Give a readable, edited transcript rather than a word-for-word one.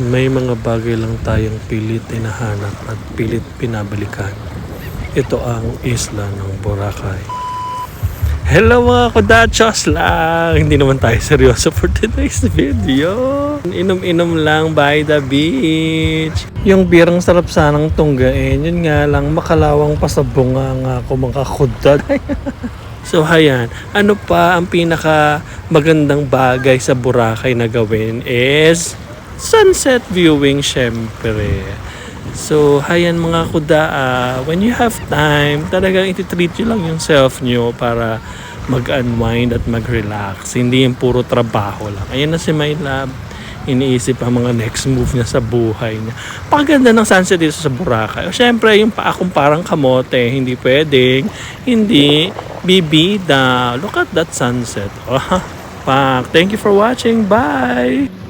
May mga bagay lang tayong pilit hinahanap at pilit pinabalikan. Ito ang isla ng Boracay. Hello mga kudachos lang! Hindi naman tayo seryoso for today's video. Inom-inom lang by the beach. Yung birang sarap sanang tunggain. Yun nga lang, makalawang pasabunga nga ako mga kudat. So hayan, ano pa ang pinaka magandang bagay sa Boracay na gawin is sunset viewing syempre. So hayan mga kuda, when you have time, talagang iti-treat nyo lang yung self nyo para mag-unwind at mag-relax. Hindi yung puro trabaho lang. Ayan na si My Love, iniisip ang mga next move niya sa buhay niya. Pakaganda ng sunset dito sa Boracay. O syempre, yung paa kong parang kamote, hindi pwedeng, hindi bibida. Look at that sunset. Pak, thank you for watching. Bye!